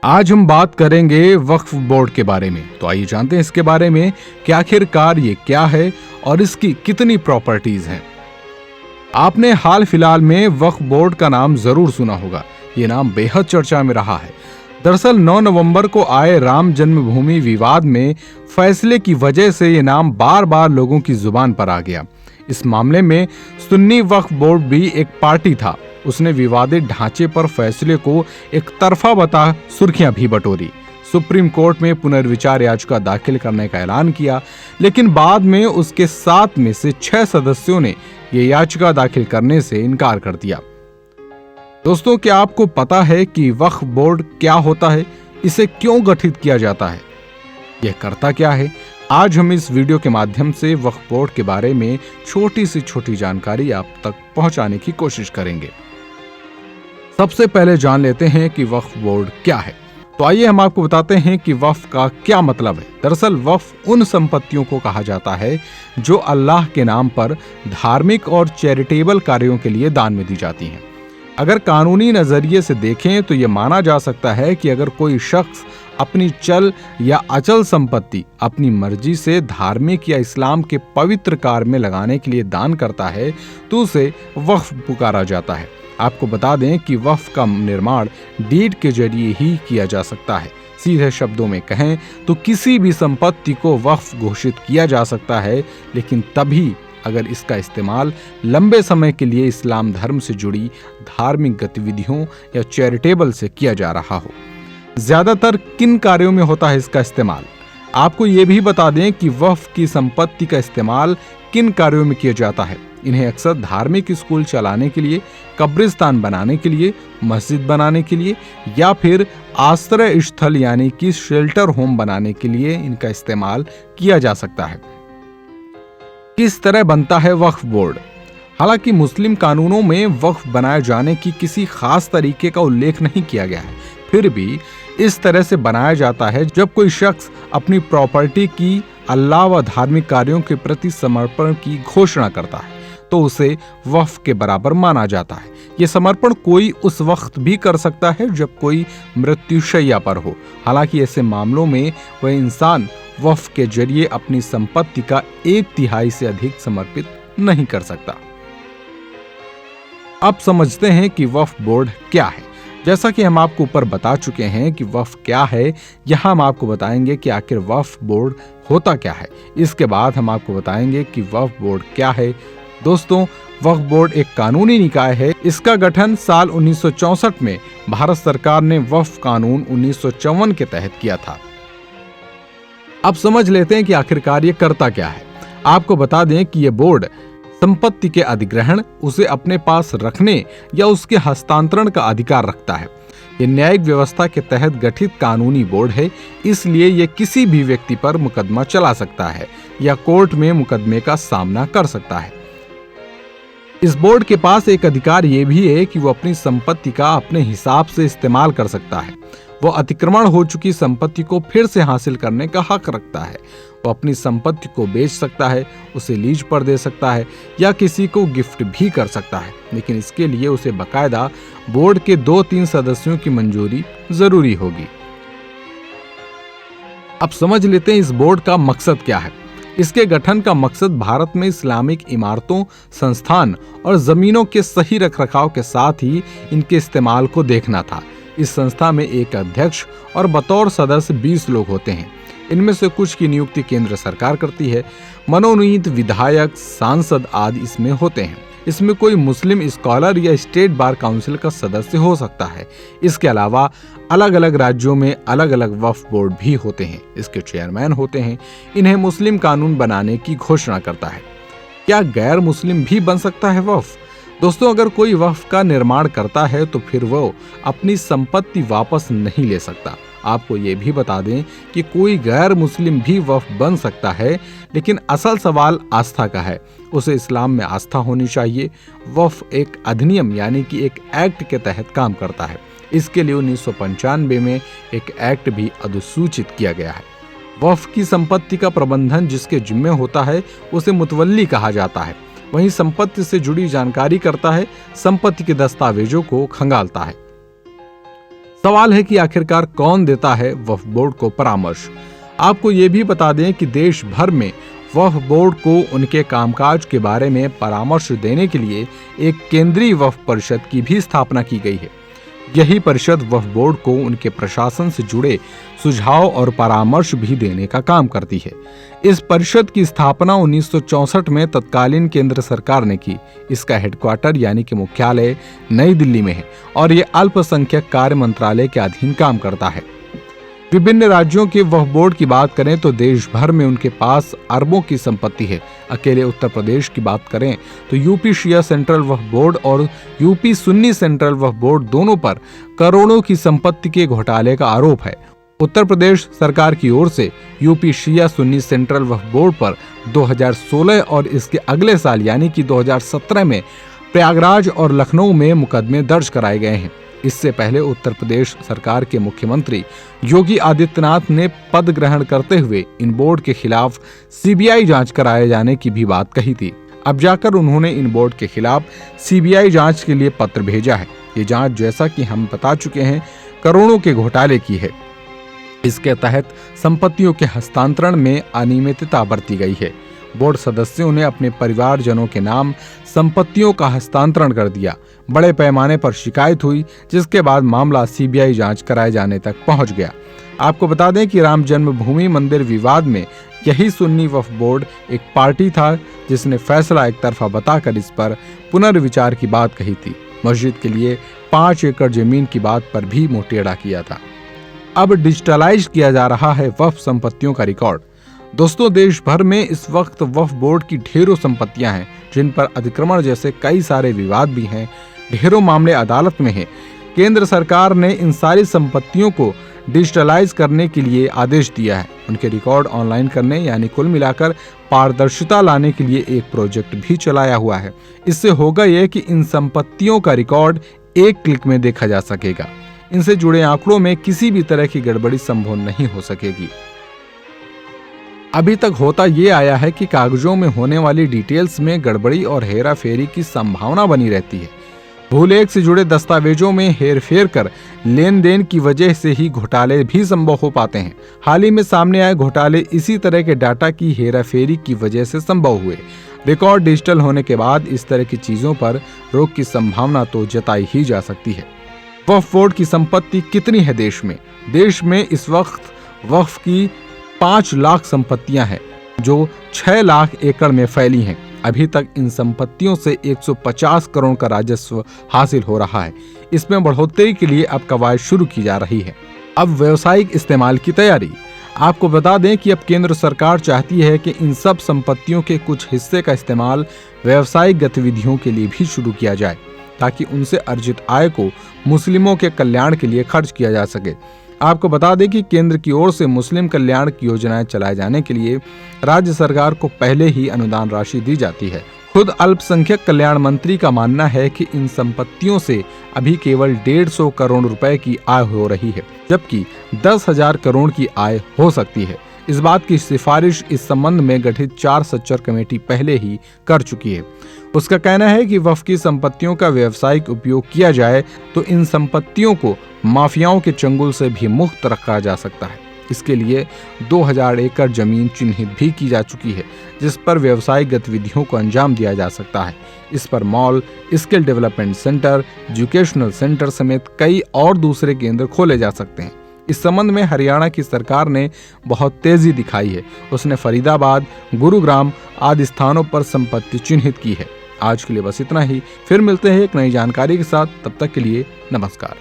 आज हम बात करेंगे वक्फ बोर्ड के बारे में। तो आइए जानते हैं इसके बारे में कि आखिरकार ये क्या है और इसकी कितनी प्रॉपर्टीज हैं। आपने हाल फिलहाल में वक्फ बोर्ड का नाम जरूर सुना होगा। ये नाम बेहद चर्चा में रहा है। दरअसल 9 नवंबर को आए राम जन्मभूमि विवाद में फैसले की वजह से ये नाम बार बार लोगों की जुबान पर आ गया। इस मामले में सुन्नी वक्फ बोर्ड भी एक पार्टी था। उसने विवादित ढांचे पर फैसले को एक तरफा बता सुर्खियां भी बटोरी। सुप्रीम कोर्ट में पुनर्विचार याचिका दाखिल करने का ऐलान किया, लेकिन बाद में उसके 7 में से 6 सदस्यों ने ये याचिका दाखिल करने से इनकार कर दिया। दोस्तों, क्या आपको पता है कि वक्फ बोर्ड क्या होता है? इसे क्यों गठित किया जाता है? यह करता क्या है? आज हम इस वीडियो के माध्यम से वक्फ बोर्ड के बारे में छोटी से छोटी जानकारी आप तक पहुंचाने की कोशिश करेंगे। सबसे पहले जान लेते हैं कि वक्फ बोर्ड क्या है। तो आइए हम आपको बताते हैं कि वक्फ का क्या मतलब है। दरअसल वक्फ उन संपत्तियों को कहा जाता है जो अल्लाह के नाम पर धार्मिक और चैरिटेबल कार्यों के लिए दान में दी जाती हैं। अगर कानूनी नजरिए से देखें तो यह माना जा सकता है कि अगर कोई शख्स अपनी चल या अचल संपत्ति अपनी मर्जी से धार्मिक या इस्लाम के पवित्र कार्य में लगाने के लिए दान करता है तो उसे वक्फ पुकारा जाता है। आपको बता दें कि वक्फ का निर्माण डीड के जरिए ही किया जा सकता है। सीधे शब्दों में कहें तो किसी भी संपत्ति को वक्फ घोषित किया जा सकता है, लेकिन तभी अगर इसका इस्तेमाल लंबे समय के लिए इस्लाम धर्म से जुड़ी धार्मिक गतिविधियों या चैरिटेबल से किया जा रहा हो। ज्यादातर किन कार्यों में होता है इसका इस्तेमाल? आपको ये भी बता दें कि वक्फ की संपत्ति का इस्तेमाल किन कार्यों में किया जाता है। इन्हें अक्सर धार्मिक स्कूल चलाने के लिए, कब्रिस्तान बनाने के लिए, मस्जिद बनाने के लिए या फिर आश्रय स्थल यानी कि शेल्टर होम बनाने के लिए इनका इस्तेमाल किया जा सकता है। किस तरह बनता है वक्फ बोर्ड? हालांकि मुस्लिम कानूनों में वक्फ बनाए जाने की किसी खास तरीके का उल्लेख नहीं किया गया है, फिर भी इस तरह से बनाया जाता है जब कोई शख्स अपनी प्रॉपर्टी की अल्लाह व धार्मिक कार्यों के प्रति समर्पण की घोषणा करता है तो उसे वक्फ के बराबर माना जाता है। ये समर्पण कोई उस वक्त भी कर सकता है जब कोई मृत्युशैया पर हो। हालांकि ऐसे मामलों में वह इंसान वक्फ के जरिए अपनी संपत्ति का 1/3 से अधिक समर्पित नहीं कर सकता। अब समझते हैं कि वक्फ बोर्ड क्या है। जैसा कि हम आपको ऊपर बता चुके हैं कि वक्फ क्या है, यहाँ हम आपको बताएंगे कि आखिर वक्फ बोर्ड होता क्या है। इसके बाद हम आपको बताएंगे कि वक्फ बोर्ड क्या है। दोस्तों, वक्फ बोर्ड एक कानूनी निकाय है। इसका गठन साल 1964 में भारत सरकार ने वक्फ कानून 1954 के तहत किया था। अब समझ लेते हैं कि आखिरकार ये करता क्या है। आपको बता दें कि यह बोर्ड संपत्ति के अधिग्रहण, उसे अपने पास रखने या उसके हस्तांतरण का अधिकार रखता है। ये न्यायिक व्यवस्था के तहत गठित कानूनी बोर्ड है, इसलिए ये किसी भी व्यक्ति पर मुकदमा चला सकता है या कोर्ट में मुकदमे का सामना कर सकता है। इस बोर्ड के पास एक अधिकार ये भी है कि वो अपनी संपत्ति का अपने हिसाब से इस्तेमाल कर सकता है। वो अतिक्रमण हो चुकी संपत्ति को फिर से हासिल करने का हक रखता है। वो अपनी संपत्ति को बेच सकता है, उसे लीज पर दे सकता है या किसी को गिफ्ट भी कर सकता है, लेकिन इसके लिए उसे बकायदा बोर्ड के 2-3 सदस्यों की मंजूरी जरूरी होगी। अब समझ लेते हैं इस बोर्ड का मकसद क्या है। इसके गठन का मकसद भारत में इस्लामिक इमारतों, संस्थान और जमीनों के सही रखरखाव के साथ ही इनके इस्तेमाल को देखना था। इस संस्था में एक अध्यक्ष और बतौर सदस्य 20 लोग होते हैं। इनमें से कुछ की नियुक्ति केंद्र सरकार करती है। मनोनीत विधायक, सांसद आदि इसमें होते हैं। इसमें कोई मुस्लिम स्कॉलर या स्टेट बार काउंसिल का सदस्य हो सकता है। इसके अलावा अलग अलग राज्यों में अलग अलग वक्फ बोर्ड भी होते हैं। इसके चेयरमैन होते हैं। इन्हें मुस्लिम कानून बनाने की घोषणा करता है। क्या गैर मुस्लिम भी बन सकता है वक्फ? दोस्तों, अगर कोई वक्फ का निर्माण करता है तो फिर वो अपनी संपत्ति वापस नहीं ले सकता। आपको ये भी बता दें कि कोई गैर मुस्लिम भी वक्फ बन सकता है, लेकिन असल सवाल आस्था का है। उसे इस्लाम में आस्था होनी चाहिए। वक्फ एक अधिनियम यानी कि एक एक्ट के तहत काम करता है। इसके लिए 1995 में एक एक्ट भी अधिसूचित किया गया है। वक्फ की संपत्ति का प्रबंधन जिसके जिम्मे होता है उसे मुतवल्ली कहा जाता है। वहीं संपत्ति से जुड़ी जानकारी करता है, संपत्ति के दस्तावेजों को खंगालता है। सवाल है कि आखिरकार कौन देता है वक्फ बोर्ड को परामर्श। आपको ये भी बता दें कि देश भर में वक्फ बोर्ड को उनके कामकाज के बारे में परामर्श देने के लिए एक केंद्रीय वक्फ परिषद की भी स्थापना की गई है। यही परिषद वक्फ बोर्ड को उनके प्रशासन से जुड़े सुझाव और परामर्श भी देने का काम करती है। इस परिषद की स्थापना 1964 में तत्कालीन केंद्र सरकार ने की। इसका हेडक्वार्टर यानी कि मुख्यालय नई दिल्ली में है और ये अल्पसंख्यक कार्य मंत्रालय के अधीन काम करता है। विभिन्न राज्यों के वक्फ बोर्ड की बात करें तो देश भर में उनके पास अरबों की संपत्ति है। अकेले उत्तर प्रदेश की बात करें तो यूपी शिया सेंट्रल वक्फ बोर्ड और यूपी सुन्नी सेंट्रल वक्फ बोर्ड दोनों पर करोड़ों की संपत्ति के घोटाले का आरोप है। उत्तर प्रदेश सरकार की ओर से यूपी शिया सुन्नी सेंट्रल वक्फ बोर्ड पर 2016 और इसके अगले साल यानी कि 2017 में प्रयागराज और लखनऊ में मुकदमे दर्ज कराए गए हैं। इससे पहले उत्तर प्रदेश सरकार के मुख्यमंत्री योगी आदित्यनाथ ने पद ग्रहण करते हुए इन बोर्ड के खिलाफ सीबीआई जांच कराए जाने की भी बात कही थी। अब जाकर उन्होंने इन बोर्ड के खिलाफ सीबीआई जांच के लिए पत्र भेजा है। ये जांच, जैसा कि हम बता चुके हैं, करोड़ों के घोटाले की है। इसके तहत संपत्तियों के हस्तांतरण में अनियमितता बरती गई है। बोर्ड सदस्यों ने अपने परिवारजनों के नाम संपत्तियों का हस्तांतरण कर दिया। बड़े पैमाने पर शिकायत हुई, जिसके बाद मामला सीबीआई जांच कराए जाने तक पहुंच गया। आपको बता दें कि राम जन्मभूमि मंदिर विवाद में यही सुन्नी वक्फ बोर्ड एक पार्टी था जिसने फैसला एक तरफा बताकर इस पर पुनर्विचार की बात कही थी। मस्जिद के लिए 5 एकड़ जमीन की बात पर भी मुठभेड़ किया था। अब डिजिटलाइज किया जा रहा है वक्फ संपत्तियों का रिकॉर्ड। दोस्तों, देश भर में इस वक्त वक्फ बोर्ड की ढेरों संपत्तियां हैं जिन पर अतिक्रमण जैसे कई सारे विवाद भी हैं। ढेरों मामले अदालत में हैं। केंद्र सरकार ने इन सारी संपत्तियों को डिजिटलाइज करने के लिए आदेश दिया है। उनके रिकॉर्ड ऑनलाइन करने यानी कुल मिलाकर पारदर्शिता लाने के लिए एक प्रोजेक्ट भी चलाया हुआ है। इससे होगा यह कि इन संपत्तियों का रिकॉर्ड एक क्लिक में देखा जा सकेगा। इनसे जुड़े आंकड़ों में किसी भी तरह की गड़बड़ी संभव नहीं हो सकेगी। अभी तक होता ये आया है कि कागजों में होने वाली डिटेल्स में गड़बड़ी और हेराफेरी की संभावना बनी रहती है। भूलेख से जुड़े दस्तावेजों में हेरफेर कर लेन देन की वजह से ही घोटाले भी संभव हो पाते हैं। हाल ही में सामने आए घोटाले इसी तरह के डाटा की हेराफेरी की वजह से संभव हुए। रिकॉर्ड डिजिटल होने के बाद इस तरह की चीजों पर रोक की संभावना तो जताई ही जा सकती है। वक्फ बोर्ड की संपत्ति कितनी है देश में? देश में इस वक्त वक्फ की 5 लाख संपत्तियां हैं जो 6 लाख एकड़ में फैली हैं। अभी तक इन संपत्तियों से 150 करोड़ का राजस्व हासिल हो रहा है। इसमें बढ़ोतरी के लिए अब कवायद शुरू की जा रही है। अब व्यावसायिक इस्तेमाल की तैयारी। आपको बता दें कि अब केंद्र सरकार चाहती है कि इन सब संपत्तियों के कुछ हिस्से का इस्तेमाल व्यावसायिक गतिविधियों के लिए भी शुरू किया जाए, ताकि उनसे अर्जित आय को मुस्लिमों के कल्याण के लिए खर्च किया जा सके। आपको बता दें कि केंद्र की ओर से मुस्लिम कल्याण की योजनाएं चलाए जाने के लिए राज्य सरकार को पहले ही अनुदान राशि दी जाती है। खुद अल्पसंख्यक कल्याण मंत्री का मानना है कि इन संपत्तियों से अभी केवल 150 करोड़ रुपए की आय हो रही है, जबकि 10,000 करोड़ की आय हो सकती है। इस बात की सिफारिश इस संबंध में गठित 4 सच्चर कमेटी पहले ही कर चुकी है। उसका कहना है कि वक्फ की संपत्तियों का व्यावसायिक उपयोग किया जाए तो इन संपत्तियों को माफियाओं के चंगुल से भी मुक्त रखा जा सकता है। इसके लिए 2000 एकड़ जमीन चिन्हित भी की जा चुकी है, जिस पर व्यावसायिक गतिविधियों को अंजाम दिया जा सकता है। इस पर mall, skill development centre, educational centre समेत कई और दूसरे केंद्र खोले जा सकते हैं। इस संबंध में हरियाणा की सरकार ने बहुत तेजी दिखाई है। उसने फरीदाबाद, गुरुग्राम आदि स्थानों पर संपत्ति चिन्हित की है। आज के लिए बस इतना ही। फिर मिलते हैं एक नई जानकारी के साथ। तब तक के लिए नमस्कार।